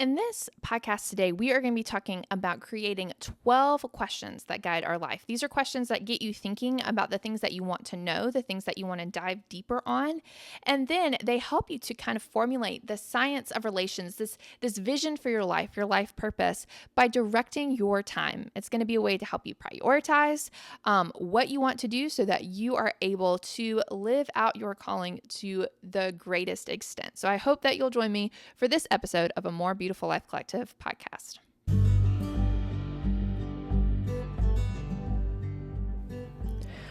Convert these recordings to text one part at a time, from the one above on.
In this podcast today, we are going to be talking about creating 12 questions that guide our life. These are questions that get you thinking about the things that you want to know, the things that you want to dive deeper on, and then they help you to kind of formulate the science of relations, this vision for your life purpose, by directing your time. It's going to be a way to help you prioritize what you want to do so that you are able to live out your calling to the greatest extent. So I hope that you'll join me for this episode of A More Beautiful Life Collective podcast.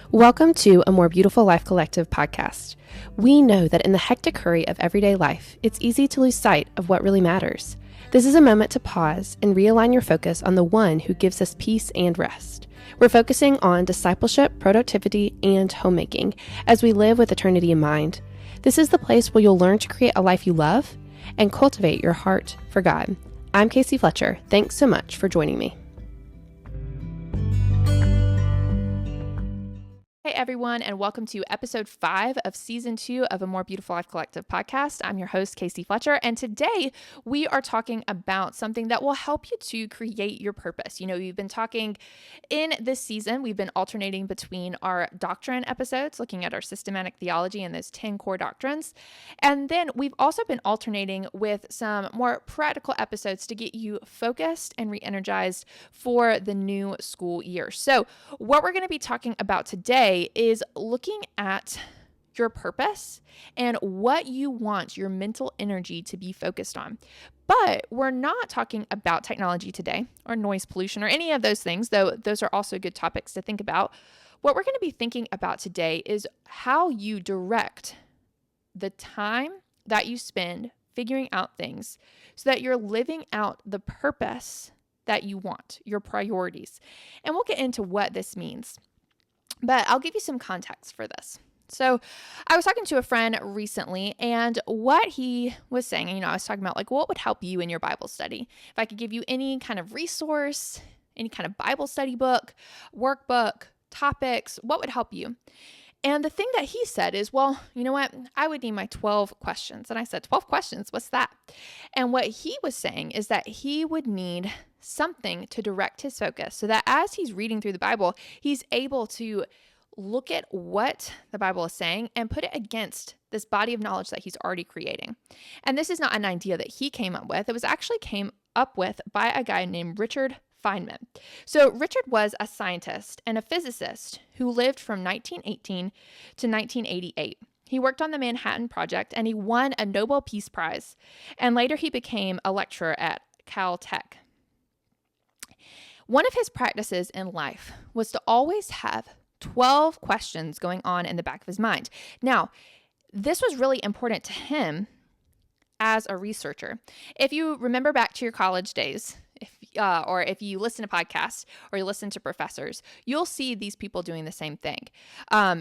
Welcome to A More Beautiful Life Collective podcast. We know that in the hectic hurry of everyday life, it's easy to lose sight of what really matters. This is a moment to pause and realign your focus on the one who gives us peace and rest. We're focusing on discipleship, productivity, and homemaking as we live with eternity in mind. This is the place where you'll learn to create a life you love and cultivate your heart for God. I'm Casey Fletcher. Thanks so much for joining me. Hey everyone, and welcome to episode 5 of season 2 of A More Beautiful Life Collective podcast. I'm your host, Casey Fletcher, and today we are talking about something that will help you to create your purpose. We've been talking in this season, we've been alternating between our doctrine episodes, looking at our systematic theology and those 10 core doctrines. And then we've also been alternating with some more practical episodes to get you focused and re-energized for the new school year. So what we're going to be talking about today is looking at your purpose and what you want your mental energy to be focused on. But we're not talking about technology today or noise pollution or any of those things, though those are also good topics to think about. What we're going to be thinking about today is how you direct the time that you spend figuring out things so that you're living out the purpose that you want, your priorities. And we'll get into what this means. But I'll give you some context for this. So I was talking to a friend recently, and what he was saying, I was talking about what would help you in your Bible study. If I could give you any kind of resource, any kind of Bible study book, workbook, topics, what would help you? And the thing that he said is, well, you know what? I would need my 12 questions. And I said, 12 questions? What's that? And what he was saying is that he would need something to direct his focus so that as he's reading through the Bible, he's able to look at what the Bible is saying and put it against this body of knowledge that he's already creating. And this is not an idea that he came up with. It was actually came up with by a guy named Richard Feynman. So Richard was a scientist and a physicist who lived from 1918 to 1988. He worked on the Manhattan Project and he won a Nobel Peace Prize. And later he became a lecturer at Caltech. One of his practices in life was to always have 12 questions going on in the back of his mind. Now, this was really important to him as a researcher. If you remember back to your college days, or if you listen to podcasts or you listen to professors, you'll see these people doing the same thing.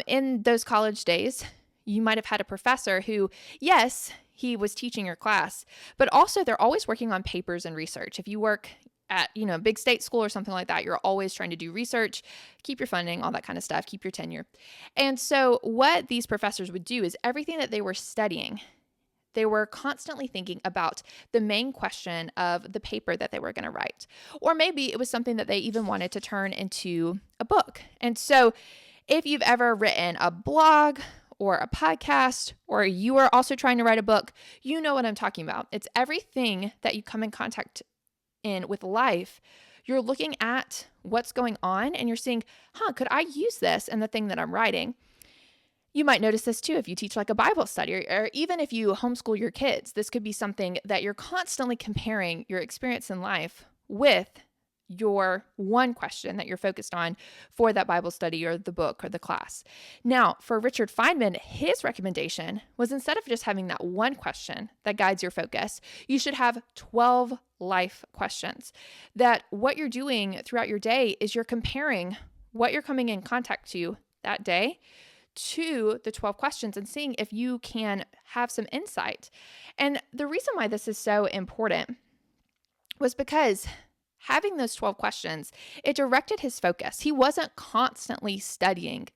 In those college days, you might have had a professor who, yes, he was teaching your class, but also they're always working on papers and research. If you work at, a big state school or something like that, you're always trying to do research, keep your funding, all that kind of stuff, keep your tenure. And so what these professors would do is everything that they were studying, they were constantly thinking about the main question of the paper that they were going to write. Or maybe it was something that they even wanted to turn into a book. And so if you've ever written a blog or a podcast, or you are also trying to write a book, you know what I'm talking about. It's everything that you come in contact in with life. You're looking at what's going on and you're seeing, could I use this in the thing that I'm writing? You might notice this too if you teach a Bible study or even if you homeschool your kids. This could be something that you're constantly comparing your experience in life with your one question that you're focused on for that Bible study or the book or the class. Now, for Richard Feynman, his recommendation was instead of just having that one question that guides your focus, you should have 12 life questions. That what you're doing throughout your day is you're comparing what you're coming in contact to that day to the 12 questions and seeing if you can have some insight. And the reason why this is so important was because having those 12 questions, it directed his focus. He wasn't constantly studying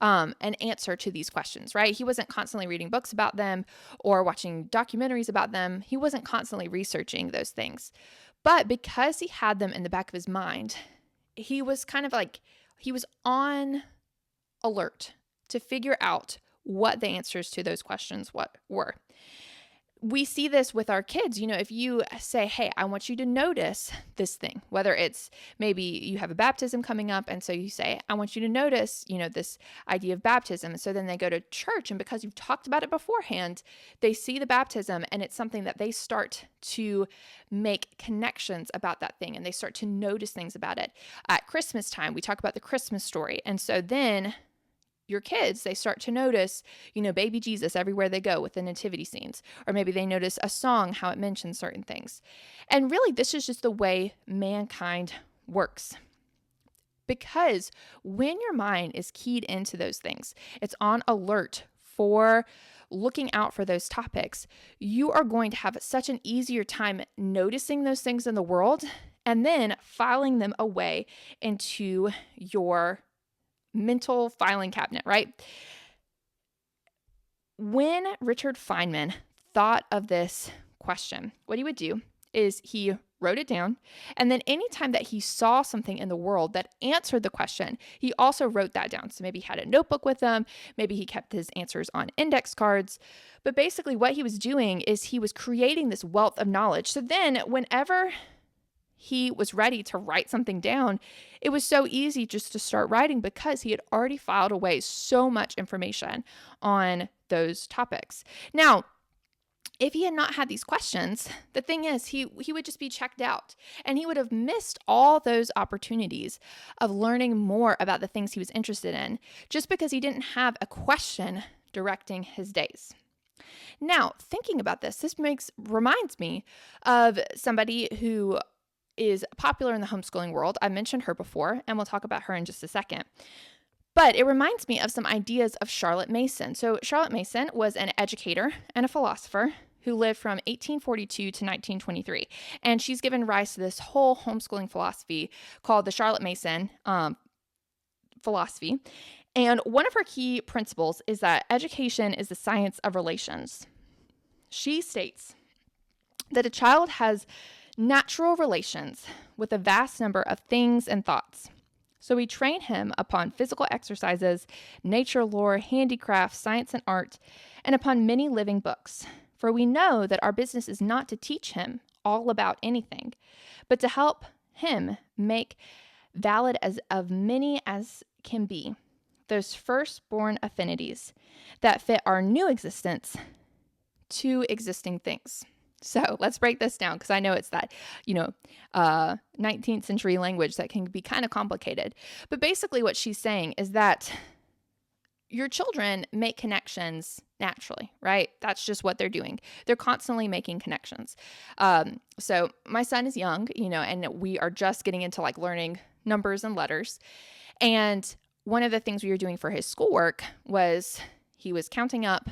an answer to these questions, right? He wasn't constantly reading books about them or watching documentaries about them. He wasn't constantly researching those things. But because he had them in the back of his mind, he was kind of like, he was on alert to figure out what the answers to those questions were. We see this with our kids. If you say, hey, I want you to notice this thing, whether it's maybe you have a baptism coming up. And so you say, I want you to notice, this idea of baptism. And so then they go to church, and because you've talked about it beforehand, they see the baptism, and it's something that they start to make connections about that thing. And they start to notice things about it. At Christmas time, we talk about the Christmas story. And so then your kids, they start to notice, baby Jesus everywhere they go with the nativity scenes, or maybe they notice a song, how it mentions certain things. And really, this is just the way mankind works. Because when your mind is keyed into those things, it's on alert for looking out for those topics, you are going to have such an easier time noticing those things in the world and then filing them away into your mental filing cabinet, right? When Richard Feynman thought of this question, what he would do is he wrote it down, and then anytime that he saw something in the world that answered the question, he also wrote that down. So maybe he had a notebook with him, maybe he kept his answers on index cards, but basically what he was doing is he was creating this wealth of knowledge. So then whenever he was ready to write something down, it was so easy just to start writing because he had already filed away so much information on those topics. Now, if he had not had these questions, the thing is he would just be checked out, and he would have missed all those opportunities of learning more about the things he was interested in just because he didn't have a question directing his days. Now, thinking about this reminds me of somebody who is popular in the homeschooling world. I mentioned her before, and we'll talk about her in just a second. But it reminds me of some ideas of Charlotte Mason. So Charlotte Mason was an educator and a philosopher who lived from 1842 to 1923. And she's given rise to this whole homeschooling philosophy called the Charlotte Mason philosophy. And one of her key principles is that education is the science of relations. She states that a child has natural relations with a vast number of things and thoughts. So we train him upon physical exercises, nature lore, handicraft, science and art, and upon many living books. For we know that our business is not to teach him all about anything, but to help him make valid as of many as can be those firstborn affinities that fit our new existence to existing things. So let's break this down, because I know it's that, 19th century language that can be kind of complicated. But basically what she's saying is that your children make connections naturally, right? That's just what they're doing. They're constantly making connections. So my son is young, and we are just getting into learning numbers and letters. And one of the things we were doing for his schoolwork was he was counting up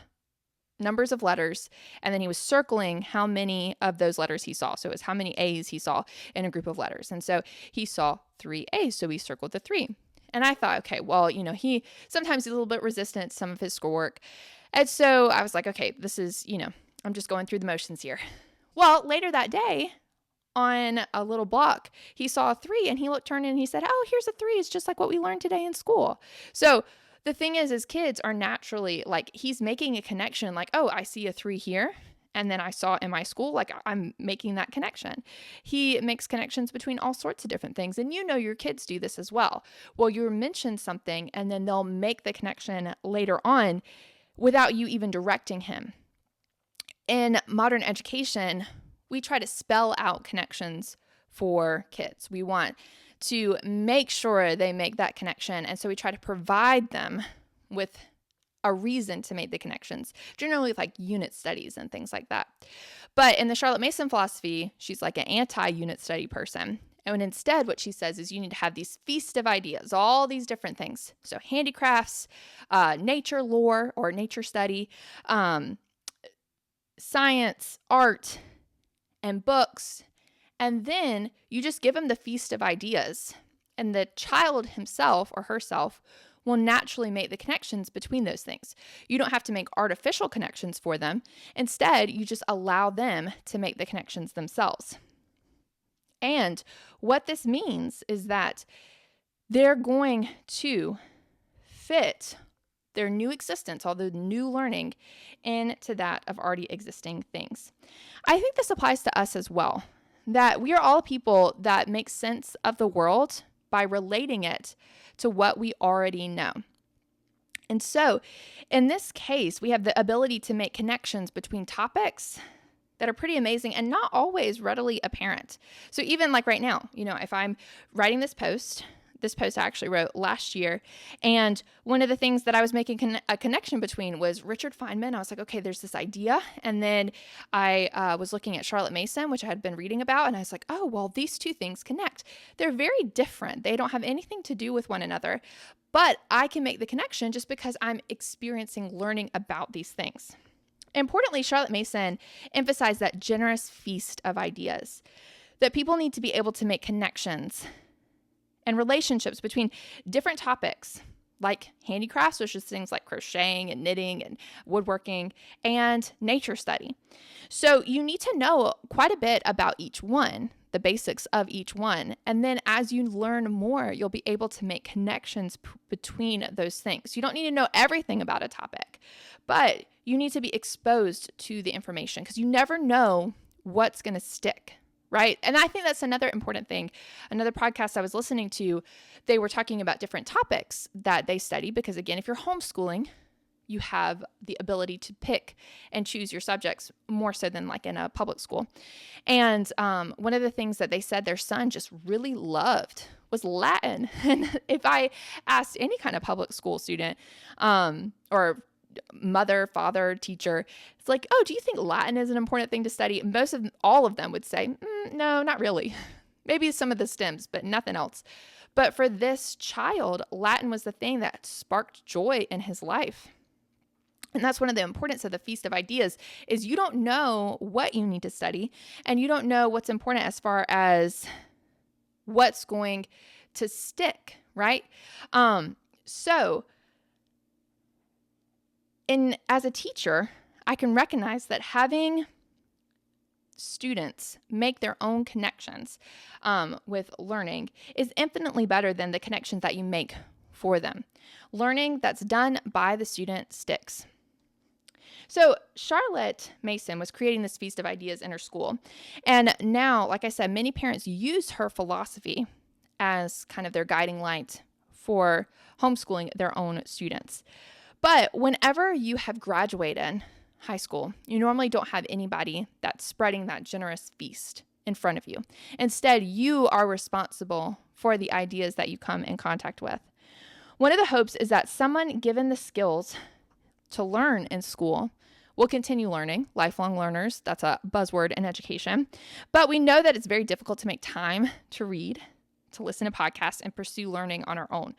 numbers of letters, and then he was circling how many of those letters he saw. So it was how many A's he saw in a group of letters. And so he saw 3 A's, so we circled the 3. And I thought, okay, well, he sometimes he's a little bit resistant to some of his schoolwork. And so I was like, okay, this is, I'm just going through the motions here. Well, later that day on a little block, he saw a 3, and he turned in and he said, oh, here's a 3. It's just like what we learned today in school. So the thing is kids are naturally he's making a connection oh, I see a 3 here. And then I saw in my school, I'm making that connection. He makes connections between all sorts of different things. And your kids do this as well. Well, you mention something and then they'll make the connection later on without you even directing him. In modern education, we try to spell out connections for kids. We want to make sure they make that connection. And so we try to provide them with a reason to make the connections, generally with unit studies and things like that. But in the Charlotte Mason philosophy, she's an anti-unit study person. And instead, what she says is you need to have these feast of ideas, all these different things. So handicrafts, nature lore or nature study, science, art, and books. And then you just give them the feast of ideas. And the child himself or herself will naturally make the connections between those things. You don't have to make artificial connections for them. Instead, you just allow them to make the connections themselves. And what this means is that they're going to fit their new existence, all the new learning, into that of already existing things. I think this applies to us as well, that we are all people that make sense of the world by relating it to what we already know. And so in this case, we have the ability to make connections between topics that are pretty amazing and not always readily apparent. So even like right now, if I'm writing this post I actually wrote last year, and one of the things that I was making a connection between was Richard Feynman. I was like, okay, there's this idea. And then I was looking at Charlotte Mason, which I had been reading about, and I was like, oh, well, these two things connect. They're very different. They don't have anything to do with one another, but I can make the connection just because I'm experiencing learning about these things. Importantly, Charlotte Mason emphasized that generous feast of ideas, that people need to be able to make connections and relationships between different topics like handicrafts, which is things like crocheting and knitting and woodworking, and nature study. So you need to know quite a bit about each one, the basics of each one. And then as you learn more, you'll be able to make connections between those things. You don't need to know everything about a topic, but you need to be exposed to the information because you never know what's going to stick. Right? And I think that's another important thing. Another podcast I was listening to, they were talking about different topics that they study because, again, if you're homeschooling, you have the ability to pick and choose your subjects more so than like in a public school. And one of the things that they said their son just really loved was Latin. And if I asked any kind of public school student or mother, father, teacher, it's like, oh, do you think Latin is an important thing to study? All of them would say, no, not really. Maybe some of the stems, but nothing else. But for this child, Latin was the thing that sparked joy in his life. And that's one of the importance of the Feast of Ideas is you don't know what you need to study and you don't know what's important as far as what's going to stick, right? As a teacher, I can recognize that having students make their own connections with learning is infinitely better than the connections that you make for them. Learning that's done by the student sticks. So Charlotte Mason was creating this Feast of Ideas in her school. And now, like I said, many parents use her philosophy as kind of their guiding light for homeschooling their own students. But whenever you have graduated high school, you normally don't have anybody that's spreading that generous feast in front of you. Instead, you are responsible for the ideas that you come in contact with. One of the hopes is that someone given the skills to learn in school will continue learning, lifelong learners. That's a buzzword in education. But we know that it's very difficult to make time to read, to listen to podcasts, and pursue learning on our own.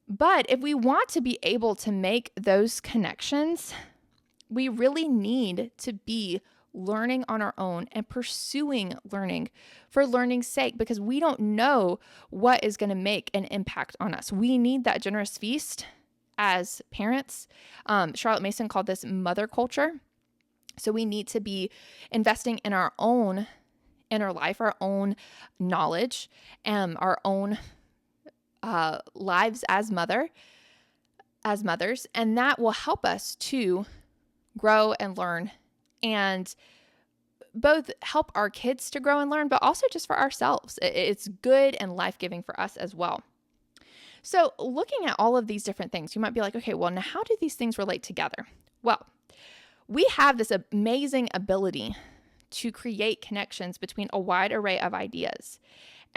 But if we want to be able to make those connections, we really need to be learning on our own and pursuing learning for learning's sake because we don't know what is going to make an impact on us. We need that generous feast as parents. Charlotte Mason called this mother culture. So we need to be investing in our own inner life, our own knowledge, and our own lives as mothers, and that will help us to grow and learn and both help our kids to grow and learn, but also just for ourselves. It's good and life-giving for us as well. So looking at all of these different things, you might be like, okay, well, now how do these things relate together? Well, we have this amazing ability to create connections between a wide array of ideas.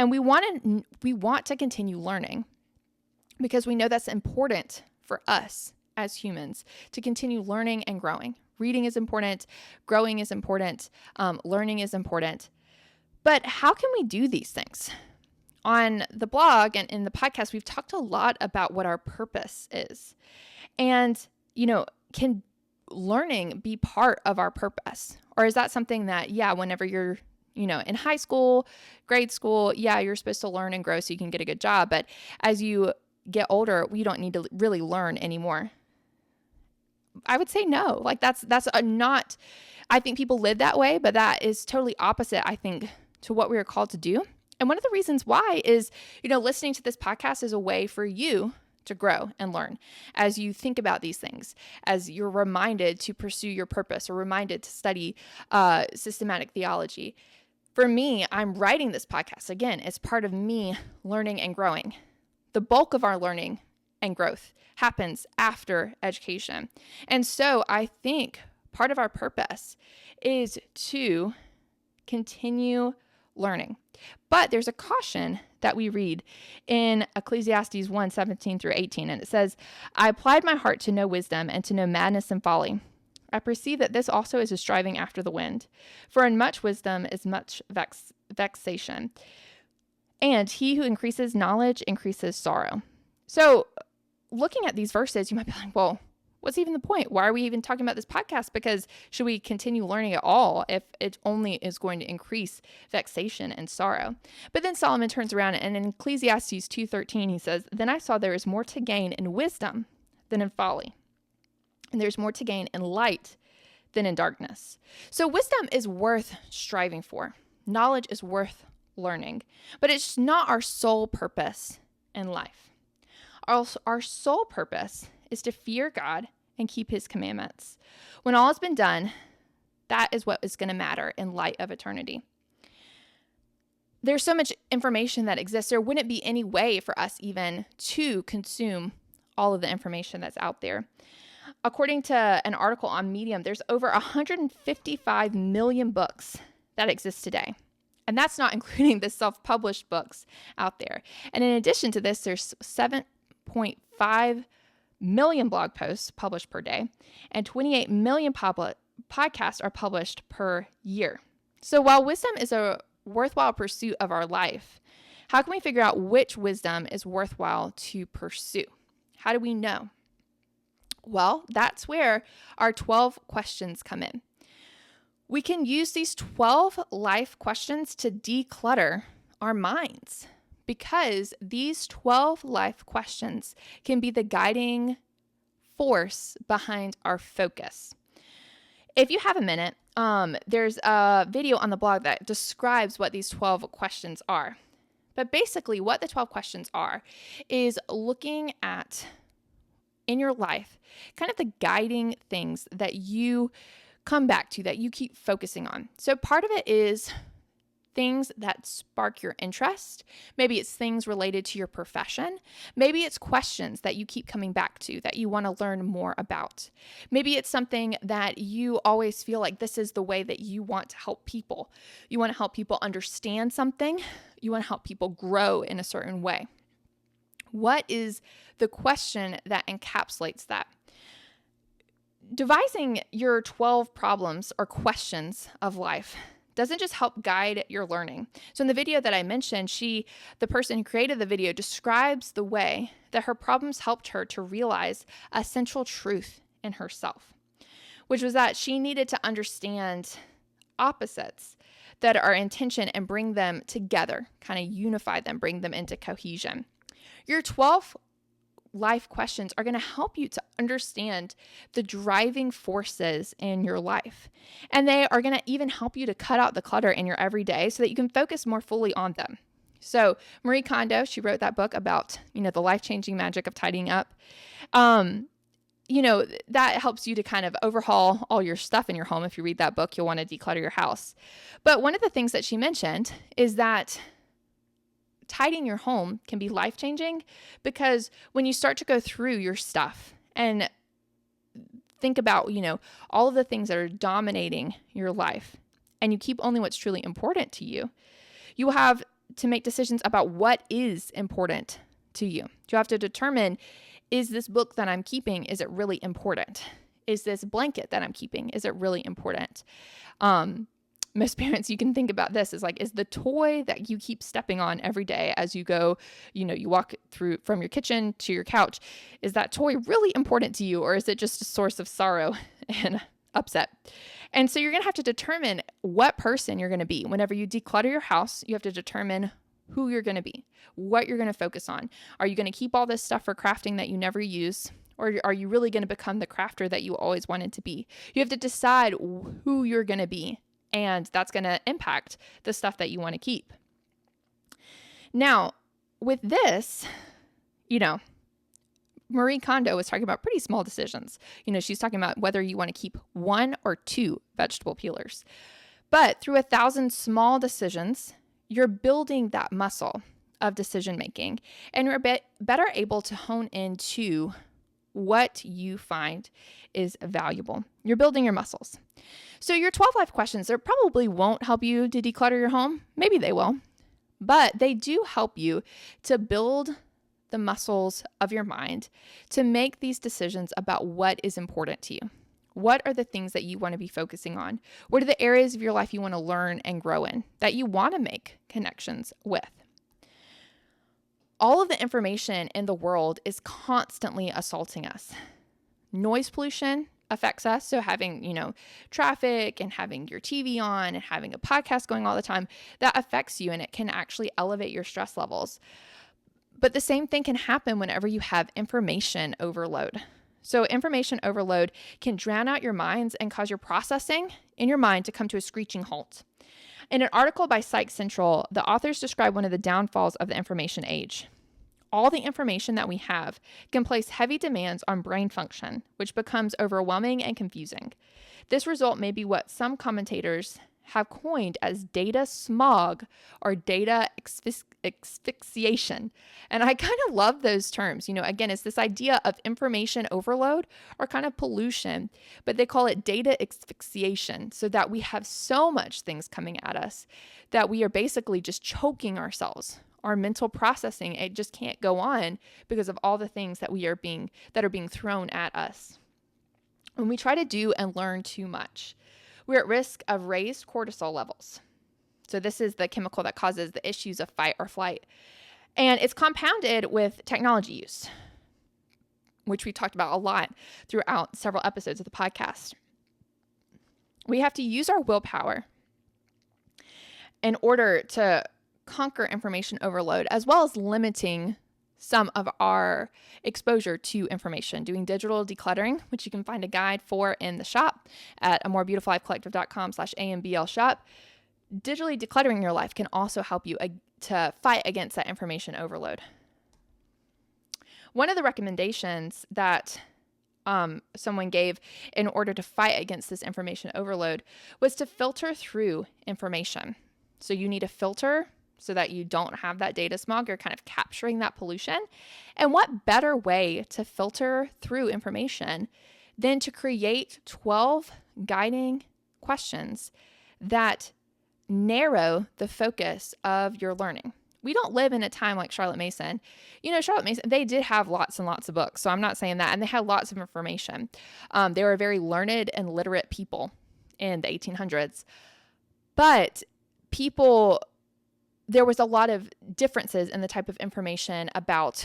And we want to continue learning because we know that's important for us as humans to continue learning and growing. Reading is important, growing is important, learning is important. But how can we do these things? On the blog and in the podcast, we've talked a lot about what our purpose is. And, can learning be part of our purpose? Or is that something that, whenever you're in high school, grade school, you're supposed to learn and grow so you can get a good job. But as you get older, we don't need to really learn anymore. I would say no. Like that's not, I think people live that way, but that is totally opposite, I think, to what we are called to do. And one of the reasons why is, listening to this podcast is a way for you to grow and learn as you think about these things, as you're reminded to pursue your purpose or reminded to study systematic theology. For me, I'm writing this podcast. Again, it's part of me learning and growing. The bulk of our learning and growth happens after education. And so I think part of our purpose is to continue learning. But there's a caution that we read in Ecclesiastes 1:17-18, and it says, I applied my heart to know wisdom and to know madness and folly. I perceive that this also is a striving after the wind. For in much wisdom is much vexation, and he who increases knowledge increases sorrow. So looking at these verses, you might be like, well, what's even the point? Why are we even talking about this podcast? Because should we continue learning at all if it only is going to increase vexation and sorrow? But then Solomon turns around and in Ecclesiastes 2:13, he says, then I saw there is more to gain in wisdom than in folly. And there's more to gain in light than in darkness. So wisdom is worth striving for. Knowledge is worth learning, but it's not our sole purpose in life. Our sole purpose is to fear God and keep his commandments. When all has been done, that is what is going to matter in light of eternity. There's so much information that exists. There wouldn't be any way for us even to consume all of the information that's out there. According to an article on Medium, there's over 155 million books that exist today. And that's not including the self-published books out there. And in addition to this, there's 7.5 million blog posts published per day, and 28 million podcasts are published per year. So while wisdom is a worthwhile pursuit of our life, how can we figure out which wisdom is worthwhile to pursue? How do we know? Well, that's where our 12 questions come in. We can use these 12 life questions to declutter our minds, because these 12 life questions can be the guiding force behind our focus. If you have a minute, there's a video on the blog that describes what these 12 questions are. But basically what the 12 questions are is looking at, in your life, kind of the guiding things that you come back to, that you keep focusing on. So part of it is things that spark your interest. Maybe it's things related to your profession. Maybe it's questions that you keep coming back to that you want to learn more about. Maybe it's something that you always feel like this is the way that you want to help people. You want to help people understand something. You want to help people grow in a certain way. What is the question that encapsulates that? Devising your 12 problems or questions of life doesn't just help guide your learning. So in the video that I mentioned, the person who created the video, describes the way that her problems helped her to realize a central truth in herself, which was that she needed to understand opposites that are in tension and bring them together, kind of unify them, bring them into cohesion. Your 12 life questions are going to help you to understand the driving forces in your life. And they are going to even help you to cut out the clutter in your everyday so that you can focus more fully on them. So Marie Kondo, she wrote that book about, the life-changing magic of tidying up. That helps you to kind of overhaul all your stuff in your home. If you read that book, you'll want to declutter your house. But one of the things that she mentioned is that tidying your home can be life-changing, because when you start to go through your stuff and think about, all of the things that are dominating your life, and you keep only what's truly important to you, you will have to make decisions about what is important to you. You have to determine, is this book that I'm keeping, is it really important? Is this blanket that I'm keeping, is it really important? Most parents, you can think about this as like, is the toy that you keep stepping on every day as you go, you walk through from your kitchen to your couch, is that toy really important to you, or is it just a source of sorrow and upset? And so you're going to have to determine what person you're going to be. Whenever you declutter your house, you have to determine who you're going to be, what you're going to focus on. Are you going to keep all this stuff for crafting that you never use? Or are you really going to become the crafter that you always wanted to be? You have to decide who you're going to be, and that's going to impact the stuff that you want to keep. Now, with this, Marie Kondo was talking about pretty small decisions. She's talking about whether you want to keep 1 or 2 vegetable peelers. But through 1,000 small decisions, you're building that muscle of decision making, and you're better able to hone into what you find is valuable. You're building your muscles. So your 12 life questions, they probably won't help you to declutter your home. Maybe they will, but they do help you to build the muscles of your mind to make these decisions about what is important to you. What are the things that you want to be focusing on? What are the areas of your life you want to learn and grow in, that you want to make connections with? All of the information in the world is constantly assaulting us. Noise pollution affects us. So having, traffic and having your TV on and having a podcast going all the time, that affects you, and it can actually elevate your stress levels. But the same thing can happen whenever you have information overload. So information overload can drown out your minds and cause your processing in your mind to come to a screeching halt. In an article by Psych Central, the authors describe one of the downfalls of the information age. All the information that we have can place heavy demands on brain function, which becomes overwhelming and confusing. This result may be what some commentators have coined as data smog or data asphyxiation. And I kind of love those terms. Again, it's this idea of information overload or kind of pollution, but they call it data asphyxiation, so that we have so much things coming at us that we are basically just choking ourselves. Our mental processing, it just can't go on because of all the things that are being thrown at us. When we try to do and learn too much, we're at risk of raised cortisol levels. So this is the chemical that causes the issues of fight or flight. And it's compounded with technology use, which we talked about a lot throughout several episodes of the podcast. We have to use our willpower in order to conquer information overload, as well as limiting some of our exposure to information, doing digital decluttering, which you can find a guide for in the shop at amorebeautifulifecollective.com/AMBL shop. Digitally decluttering your life can also help you to fight against that information overload. One of the recommendations that someone gave in order to fight against this information overload was to filter through information. So you need a filter so that you don't have that data smog. You're kind of capturing that pollution. And what better way to filter through information than to create 12 guiding questions that narrow the focus of your learning. We don't live in a time like Charlotte Mason. Charlotte Mason, they did have lots and lots of books, so I'm not saying that. And they had lots of information. They were very learned and literate people in the 1800s. But there was a lot of differences in the type of information about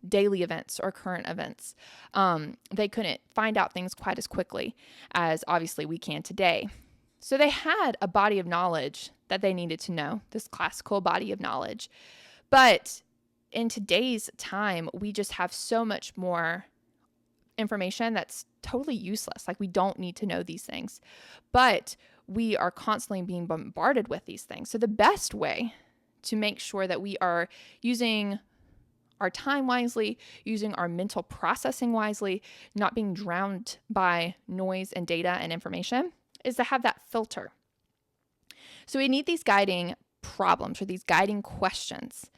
daily events or current events. They couldn't find out things quite as quickly as obviously we can today. So they had a body of knowledge that they needed to know, this classical body of knowledge. But in today's time, we just have so much more information that's totally useless. Like, we don't need to know these things, but we are constantly being bombarded with these things. So the best way to make sure that we are using our time wisely, using our mental processing wisely, not being drowned by noise and data and information, is to have that filter. So we need these guiding problems or these guiding questions,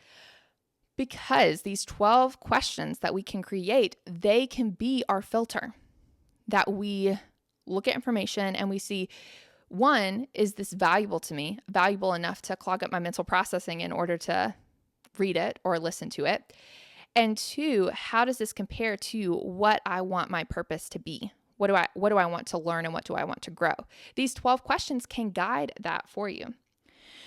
because these 12 questions that we can create, they can be our filter, that we look at information and we see, one, is this valuable to me, valuable enough to clog up my mental processing in order to read it or listen to it? And two, how does this compare to what I want my purpose to be? What do I want to learn, and what do I want to grow? These 12 questions can guide that for you.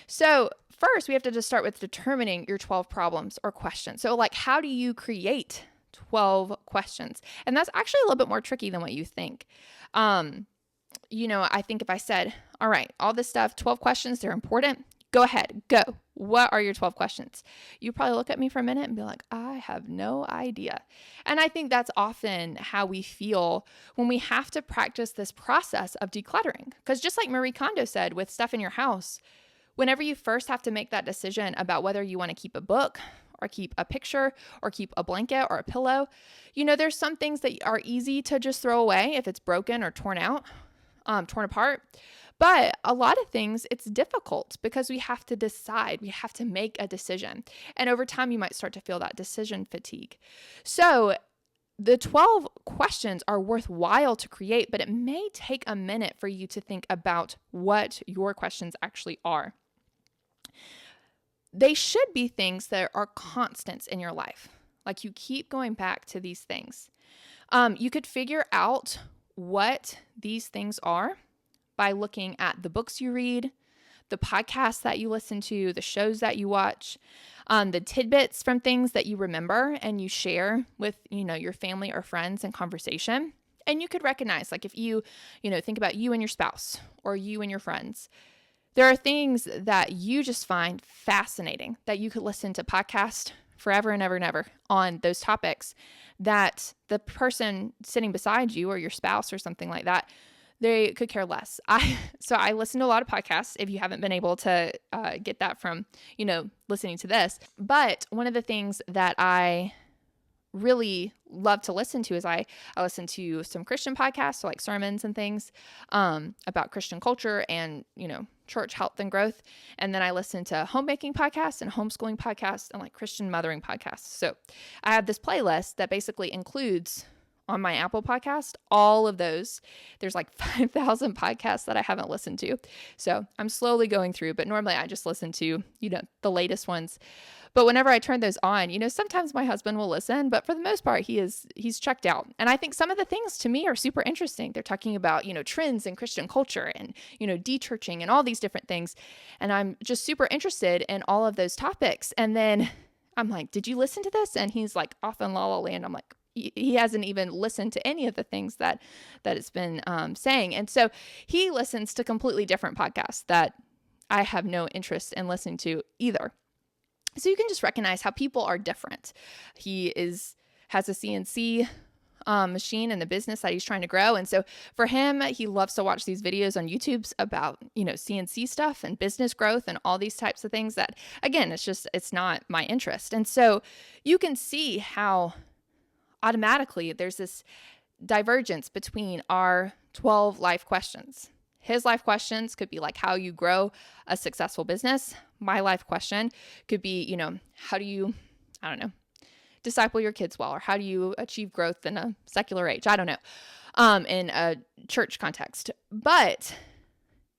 So first, we have to just start with determining your 12 problems or questions. So how do you create 12 questions? And that's actually a little bit more tricky than what you think. I think if I said, all right, all this stuff, 12 questions, they're important, Go ahead, go. What are your 12 questions? You probably look at me for a minute and be like, I have no idea. And I think that's often how we feel when we have to practice this process of decluttering. Because just like Marie Kondo said with stuff in your house, whenever you first have to make that decision about whether you want to keep a book or keep a picture or keep a blanket or a pillow, there's some things that are easy to just throw away if it's broken or torn apart. But a lot of things, it's difficult because we have to decide, we have to make a decision. And over time, you might start to feel that decision fatigue. So the 12 questions are worthwhile to create, but it may take a minute for you to think about what your questions actually are. They should be things that are constants in your life. Like you keep going back to these things. You could figure out what these things are by looking at the books you read, the podcasts that you listen to, the shows that you watch, the tidbits from things that you remember and you share with, your family or friends in conversation. And you could recognize, like if you think about you and your spouse or you and your friends, there are things that you just find fascinating that you could listen to podcasts forever and ever and ever on those topics that the person sitting beside you or your spouse or something like that, they could care less. So I listen to a lot of podcasts if you haven't been able to get that from, listening to this. But one of the things that I really love to listen to is I listen to some Christian podcasts, so like sermons and things about Christian culture and, church health and growth. And then I listen to homemaking podcasts and homeschooling podcasts and like Christian mothering podcasts. So I have this playlist that basically includes on my Apple podcast, all of those. There's like 5,000 podcasts that I haven't listened to. So I'm slowly going through, but normally I just listen to, the latest ones. But whenever I turn those on, sometimes my husband will listen, but for the most part, he's checked out. And I think some of the things to me are super interesting. They're talking about, trends in Christian culture and, de-churching and all these different things. And I'm just super interested in all of those topics. And then I'm like, did you listen to this? And he's like off in La La Land. I'm like, he hasn't even listened to any of the things that it's been saying. And so he listens to completely different podcasts that I have no interest in listening to either. So you can just recognize how people are different. He has a CNC machine in the business that he's trying to grow. And so for him, he loves to watch these videos on YouTube about, CNC stuff and business growth and all these types of things that, again, it's not my interest. And so you can see how automatically there's this divergence between our 12 life questions. His life questions could be like how you grow a successful business. My life question could be, how do you, disciple your kids well, or how do you achieve growth in a secular age? I don't know, in a church context. But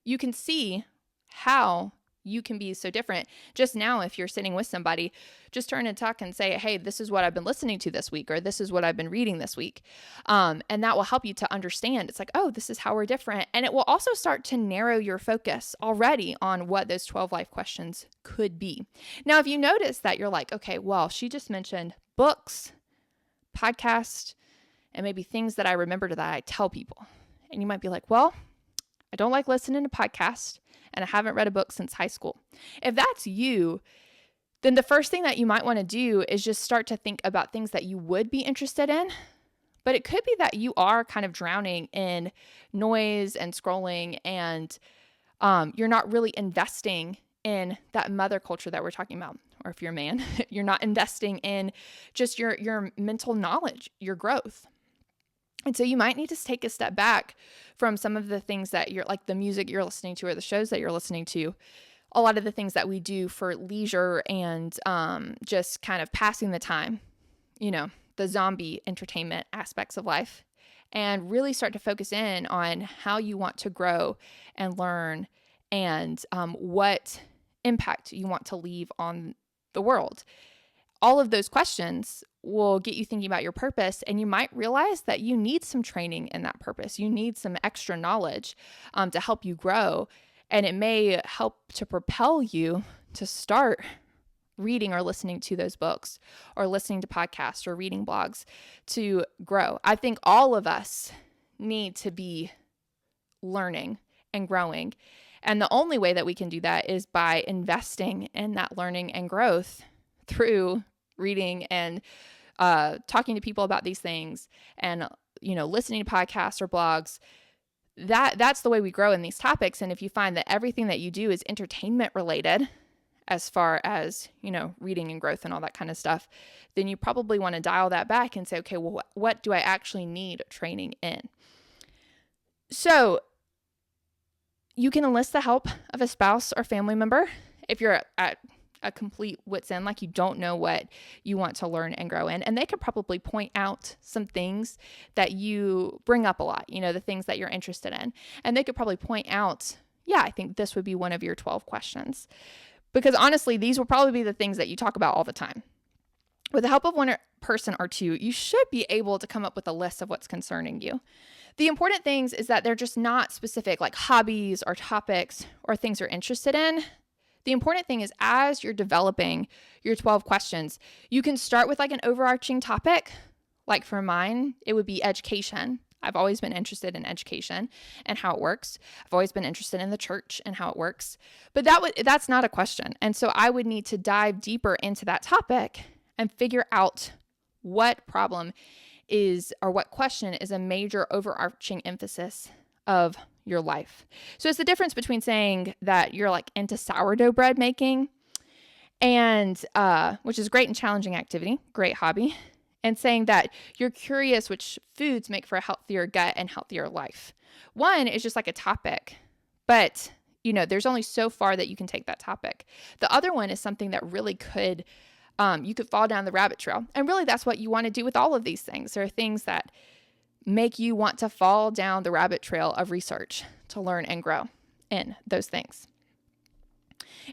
you can see how you can be so different. Just now, if you're sitting with somebody, just turn and talk and say, hey, this is what I've been listening to this week, or this is what I've been reading this week. And that will help you to understand. It's like, oh, this is how we're different. And it will also start to narrow your focus already on what those 12 life questions could be. Now, if you notice that you're like, okay, well, she just mentioned books, podcasts, and maybe things that I remembered that I tell people. And you might be like, well, I don't like listening to podcasts, and I haven't read a book since high school. If that's you, then the first thing that you might want to do is just start to think about things that you would be interested in. But it could be that you are kind of drowning in noise and scrolling, and you're not really investing in that mother culture that we're talking about. Or if you're a man, you're not investing in just your mental knowledge, your growth. And so you might need to take a step back from some of the things that you're like the music you're listening to or the shows that you're listening to, a lot of the things that we do for leisure and just kind of passing the time, the zombie entertainment aspects of life, and really start to focus in on how you want to grow and learn and what impact you want to leave on the world. All of those questions will get you thinking about your purpose, and you might realize that you need some training in that purpose. You need some extra knowledge to help you grow, and it may help to propel you to start reading or listening to those books or listening to podcasts or reading blogs to grow. I think all of us need to be learning and growing. And the only way that we can do that is by investing in that learning and growth through reading and talking to people about these things and, listening to podcasts or blogs. That's the way we grow in these topics. And if you find that everything that you do is entertainment related, as far as, reading and growth and all that kind of stuff, then you probably want to dial that back and say, okay, well, what do I actually need training in? So you can enlist the help of a spouse or family member if you're at a complete wit's end, like you don't know what you want to learn and grow in. And they could probably point out some things that you bring up a lot, the things that you're interested in. And they could probably point out, yeah, I think this would be one of your 12 questions. Because honestly, these will probably be the things that you talk about all the time. With the help of one person or two, you should be able to come up with a list of what's concerning you. The important things is that they're just not specific, like hobbies or topics or things you're interested in. The important thing is, as you're developing your 12 questions, you can start with like an overarching topic. Like for mine, it would be education. I've always been interested in education and how it works. I've always been interested in the church and how it works. But that's not a question. And so I would need to dive deeper into that topic and figure out what problem is, or what question is a major overarching emphasis of your life. So it's the difference between saying that you're like into sourdough bread making, and which is great and challenging activity, great hobby, and saying that you're curious which foods make for a healthier gut and healthier life. One is just like a topic, but there's only so far that you can take that topic. The other one is something that really could, you could fall down the rabbit trail. And really that's what you want to do with all of these things. There are things that make you want to fall down the rabbit trail of research to learn and grow in those things.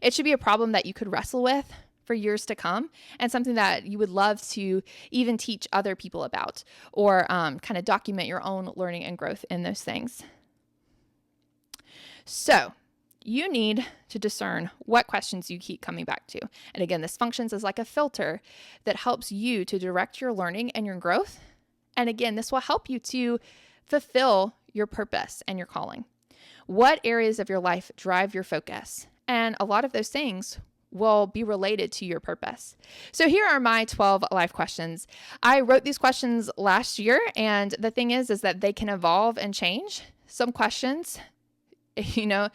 It should be a problem that you could wrestle with for years to come, and something that you would love to even teach other people about, or kind of document your own learning and growth in those things. So you need to discern what questions you keep coming back to. And again, this functions as like a filter that helps you to direct your learning and your growth. And again, this will help you to fulfill your purpose and your calling. What areas of your life drive your focus? And a lot of those things will be related to your purpose. So here are my 12 life questions. I wrote these questions last year, and the thing is that they can evolve and change. Some questions, there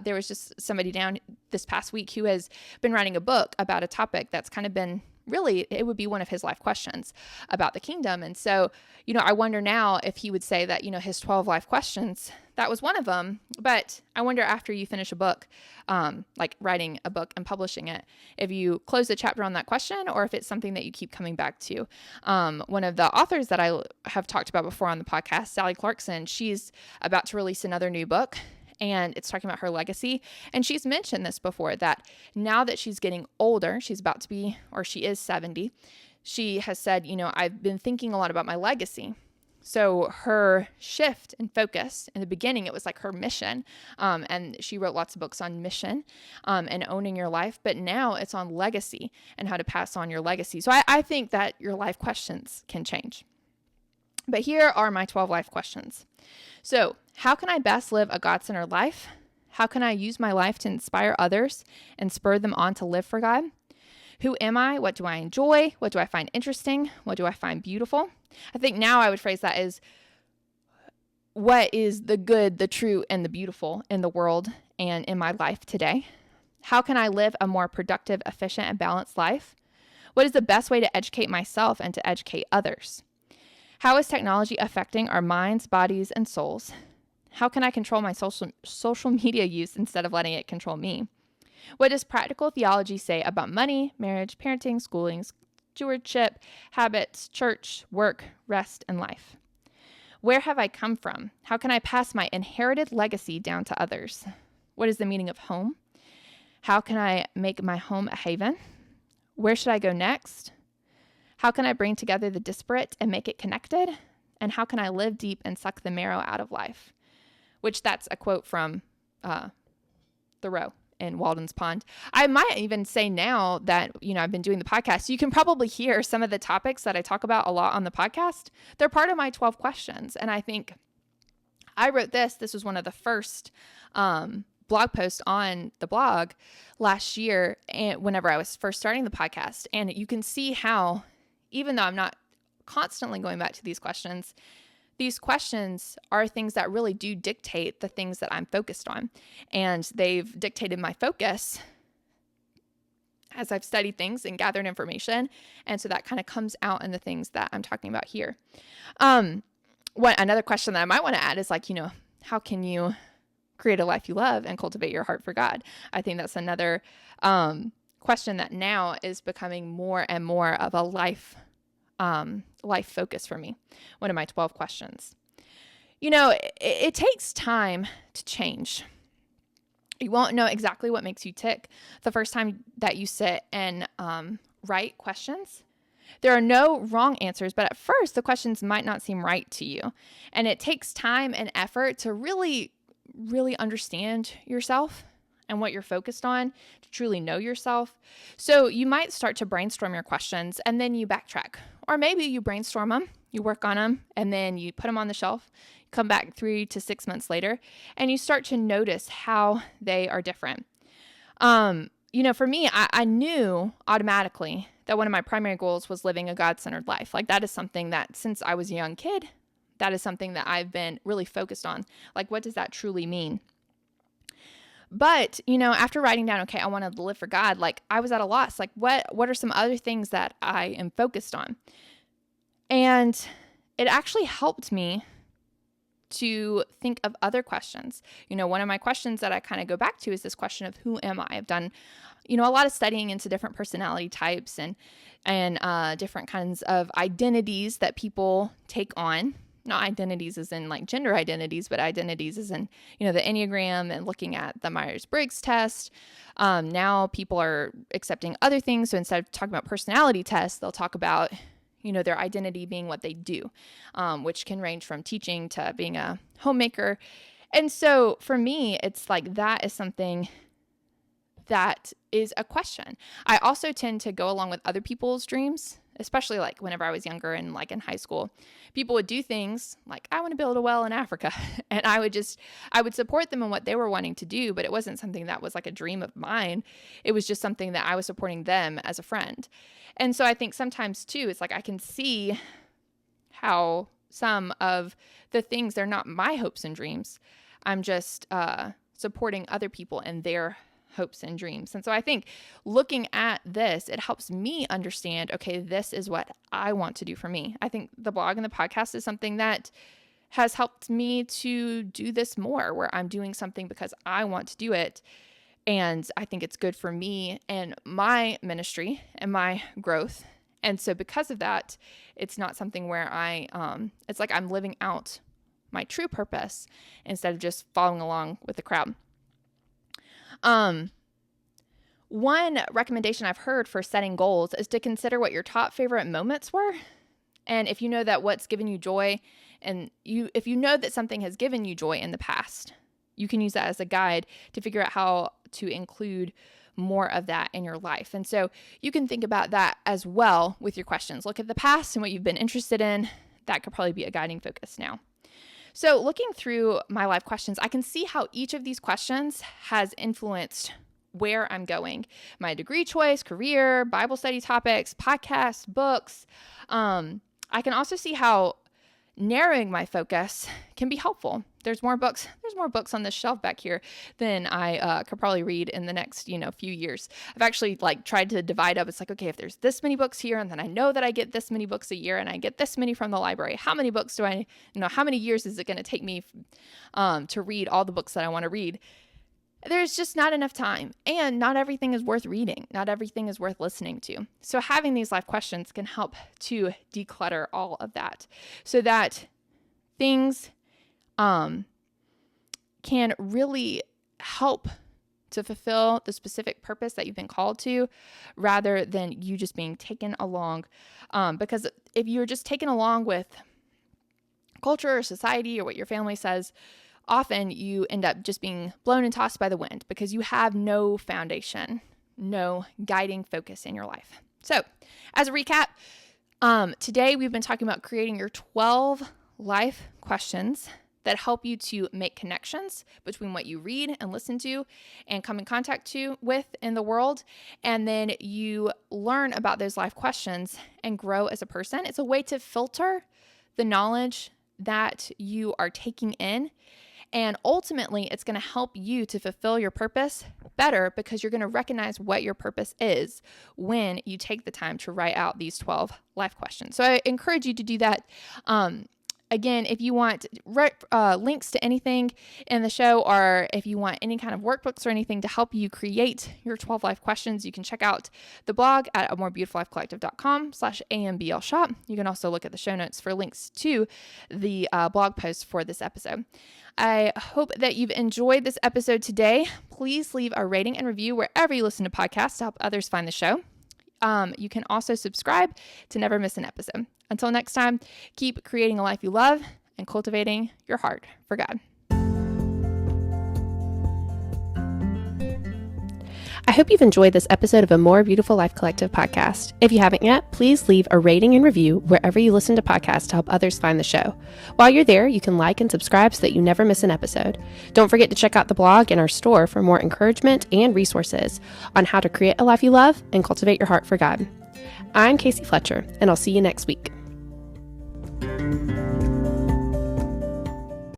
was just somebody down this past week who has been writing a book about a topic that's kind of been really, it would be one of his life questions about the kingdom. And so, I wonder now if he would say that, his 12 life questions, that was one of them. But I wonder after you finish a book, like writing a book and publishing it, if you close the chapter on that question, or if it's something that you keep coming back to. One of the authors that I have talked about before on the podcast, Sally Clarkson, she's about to release another new book, and it's talking about her legacy. And she's mentioned this before, that now that she's getting older, she's about to be, or she is 70, she has said, I've been thinking a lot about my legacy. So her shift in focus, in the beginning, it was like her mission. And she wrote lots of books on mission and owning your life. But now it's on legacy and how to pass on your legacy. So I think that your life questions can change. But here are my 12 life questions. So, how can I best live a God-centered life? How can I use my life to inspire others and spur them on to live for God? Who am I? What do I enjoy? What do I find interesting? What do I find beautiful? I think now I would phrase that as, what is the good, the true, and the beautiful in the world and in my life today? How can I live a more productive, efficient, and balanced life? What is the best way to educate myself and to educate others? How is technology affecting our minds, bodies, and souls? How can I control my social media use instead of letting it control me? What does practical theology say about money, marriage, parenting, schooling, stewardship, habits, church, work, rest, and life? Where have I come from? How can I pass my inherited legacy down to others? What is the meaning of home? How can I make my home a haven? Where should I go next? How can I bring together the disparate and make it connected? And how can I live deep and suck the marrow out of life? Which that's a quote from Thoreau in Walden's Pond. I might even say now that, I've been doing the podcast, you can probably hear some of the topics that I talk about a lot on the podcast. They're part of my 12 questions. And I think I wrote this was one of the first blog post on the blog last year, and whenever I was first starting the podcast. And you can see how, even though I'm not constantly going back to these questions are things that really do dictate the things that I'm focused on. And they've dictated my focus as I've studied things and gathered information. And so that kind of comes out in the things that I'm talking about here. Another question that I might want to add is like, how can you create a life you love and cultivate your heart for God? I think that's another question that now is becoming more and more of a life focus for me. One of my 12 questions. It takes time to change. You won't know exactly what makes you tick the first time that you sit and write questions. There are no wrong answers, but at first the questions might not seem right to you. And it takes time and effort to really, really understand yourself and what you're focused on, to truly know yourself. So you might start to brainstorm your questions and then you backtrack. Or maybe you brainstorm them, you work on them, and then you put them on the shelf, come back 3 to 6 months later, and you start to notice how they are different. For me, I knew automatically that one of my primary goals was living a God-centered life. Like that is something that since I was a young kid, that is something that I've been really focused on. Like, what does that truly mean? But, after writing down, okay, I want to live for God, like I was at a loss. Like what are some other things that I am focused on? And it actually helped me to think of other questions. One of my questions that I kind of go back to is this question of who am I? I've done, a lot of studying into different personality types and different kinds of identities that people take on. Not identities as in like gender identities, but identities as in, the Enneagram and looking at the Myers-Briggs test. Now people are accepting other things. So instead of talking about personality tests, they'll talk about, their identity being what they do, which can range from teaching to being a homemaker. And so for me, it's like that is something that is a question. I also tend to go along with other people's dreams, especially like whenever I was younger and like in high school. People would do things like, I want to build a well in Africa. And I would support them in what they were wanting to do, but it wasn't something that was like a dream of mine. It was just something that I was supporting them as a friend. And so I think sometimes too, it's like I can see how some of the things, they're not my hopes and dreams. I'm just supporting other people and their hopes and dreams. And so I think looking at this, it helps me understand, okay, this is what I want to do for me. I think the blog and the podcast is something that has helped me to do this more, where I'm doing something because I want to do it. And I think it's good for me and my ministry and my growth. And so because of that, it's not something where it's like I'm living out my true purpose instead of just following along with the crowd. One recommendation I've heard for setting goals is to consider what your top favorite moments were. And if you know that what's given you joy, and if you know that something has given you joy in the past, you can use that as a guide to figure out how to include more of that in your life. And so you can think about that as well with your questions. Look at the past and what you've been interested in. That could probably be a guiding focus now. So looking through my life questions, I can see how each of these questions has influenced where I'm going. My degree choice, career, Bible study topics, podcasts, books. I can also see how narrowing my focus can be helpful. There's more books on this shelf back here than I could probably read in the next, few years. I've actually tried to divide up. It's like, okay, if there's this many books here, and then I know that I get this many books a year and I get this many from the library, how many books do I, how many years is it going to take me to read all the books that I want to read? There's just not enough time, and not everything is worth reading. Not everything is worth listening to. So having these life questions can help to declutter all of that so that things can really help to fulfill the specific purpose that you've been called to, rather than you just being taken along. Because if you're just taken along with culture or society or what your family says, often you end up just being blown and tossed by the wind because you have no foundation, no guiding focus in your life. So as a recap, today we've been talking about creating your 12 life questions that help you to make connections between what you read and listen to and come in contact with in the world. And then you learn about those life questions and grow as a person. It's a way to filter the knowledge that you are taking in. And ultimately, it's going to help you to fulfill your purpose better because you're going to recognize what your purpose is when you take the time to write out these 12 life questions. So I encourage you to do that. Again, if you want links to anything in the show, or if you want any kind of workbooks or anything to help you create your 12 life questions, you can check out the blog at amorebeautiful.com/AMBL shop. You can also look at the show notes for links to the blog post for this episode. I hope that you've enjoyed this episode today. Please leave a rating and review wherever you listen to podcasts to help others find the show. You can also subscribe to never miss an episode. Until next time, keep creating a life you love and cultivating your heart for God. I hope you've enjoyed this episode of A More Beautiful Life Collective podcast. If you haven't yet, please leave a rating and review wherever you listen to podcasts to help others find the show. While you're there, you can like and subscribe so that you never miss an episode. Don't forget to check out the blog and our store for more encouragement and resources on how to create a life you love and cultivate your heart for God. I'm Casey Fletcher, and I'll see you next week.